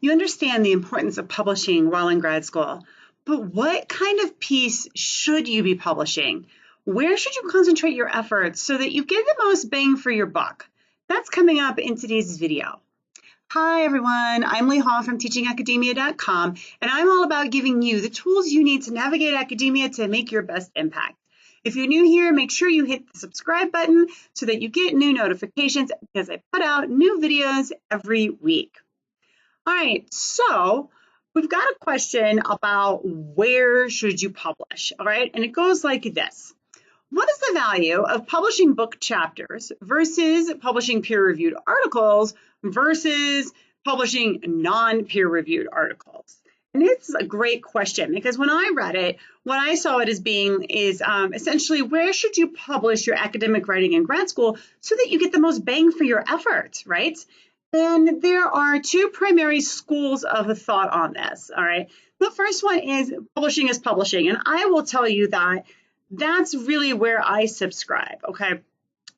You understand the importance of publishing while in grad school. But what kind of piece should you be publishing? Where should you concentrate your efforts so that you get the most bang for your buck? That's coming up in today's video. Hi everyone, I'm Leigh from teachingacademia.com, and I'm all about giving you the tools you need to navigate academia to make your best impact. If you're new here, make sure you hit the subscribe button so that you get new notifications because I put out new videos every week. All right, so we've got a question about where should you publish, all right? And it goes like this. What is the value of publishing book chapters versus publishing peer-reviewed articles versus publishing non-peer-reviewed articles? And it's a great question because when I read it, what I saw it as being is essentially where should you publish your academic writing in grad school so that you get the most bang for your effort, right? And there are two primary schools of thought on this, all right? The first one is publishing, and I will tell you that that's really where I subscribe, okay?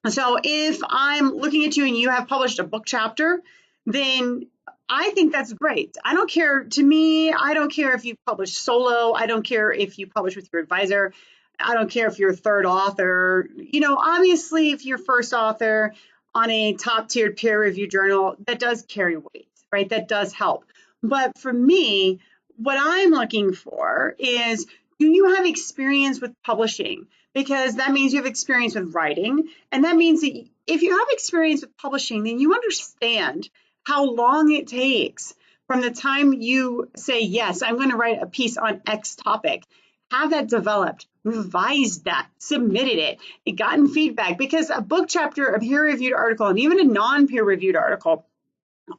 So if I'm looking at you and you have published a book chapter, then I think that's great. I don't care, to me, I don't care if you publish solo, I don't care if you publish with your advisor, I don't care if you're a third author. You know, obviously if you're first author on a top-tiered peer-reviewed journal, that does carry weight, right? That does help. But for me, what I'm looking for is, do you have experience with publishing? Because that means you have experience with writing. And that means that if you have experience with publishing, then you understand how long it takes from the time you say, yes, I'm going to write a piece on X topic, have that developed, revised that, submitted it, gotten feedback. Because a book chapter, a peer-reviewed article, and even a non-peer-reviewed article,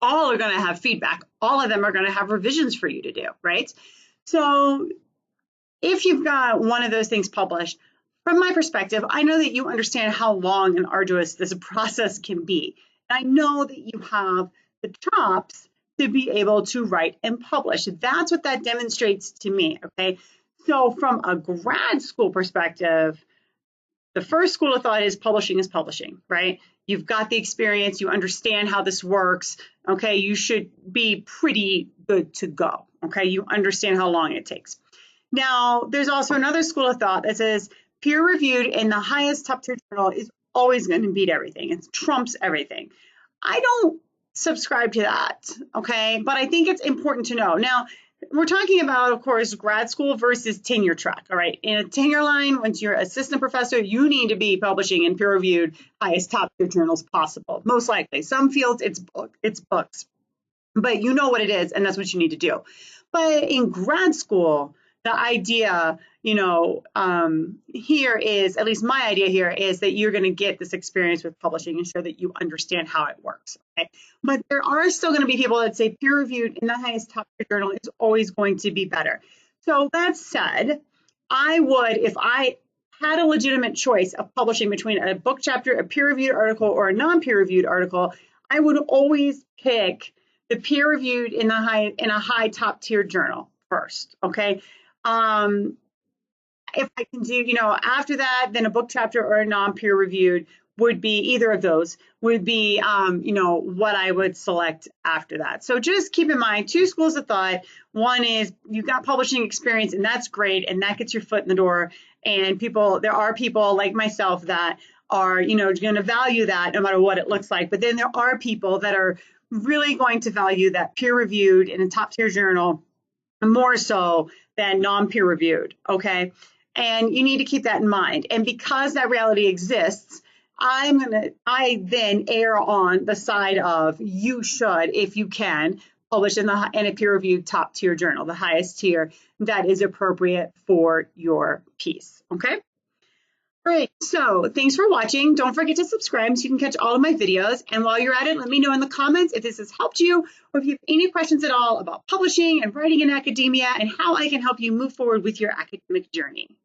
all are going to have feedback. All of them are going to have revisions for you to do, right? So if you've got one of those things published, from my perspective, I know that you understand how long and arduous this process can be. And I know that you have the chops to be able to write and publish. That's what that demonstrates to me, okay? So from a grad school perspective, the first school of thought is publishing, right? You've got the experience, you understand how this works, okay? You should be pretty good to go, okay? You understand how long it takes. Now, there's also another school of thought that says peer-reviewed in the highest top-tier journal is always going to beat everything. It trumps everything. I don't subscribe to that, okay? But I think it's important to know. Now, we're talking about, of course, grad school versus tenure track, all right? In a tenure line, once you're assistant professor, you need to be publishing in peer-reviewed, highest top-tier journals possible, most likely. Some fields, it's books. But you know what it is, and that's what you need to do. But in grad school, the idea, here is, at least my idea here is that you're going to get this experience with publishing and show that you understand how it works, okay? But there are still going to be people that say peer-reviewed in the highest top-tier journal is always going to be better. So that said, I would, if I had a legitimate choice of publishing between a book chapter, a peer-reviewed article, or a non-peer-reviewed article, I would always pick the peer-reviewed in a high top-tier journal first, okay? If I can do, after that, then a book chapter or a non-peer reviewed would be, either of those would be, what I would select after that. So just keep in mind, two schools of thought. One is you've got publishing experience and that's great. And that gets your foot in the door. And there are people like myself that are, going to value that no matter what it looks like. But then there are people that are really going to value that peer reviewed in a top tier journal more so than non-peer reviewed, okay? And you need to keep that in mind. And because that reality exists, I then err on the side of you should, if you can, publish in a peer-reviewed top-tier journal, the highest tier that is appropriate for your piece, okay? All right, so thanks for watching. Don't forget to subscribe so you can catch all of my videos. And while you're at it, let me know in the comments if this has helped you or if you have any questions at all about publishing and writing in academia and how I can help you move forward with your academic journey.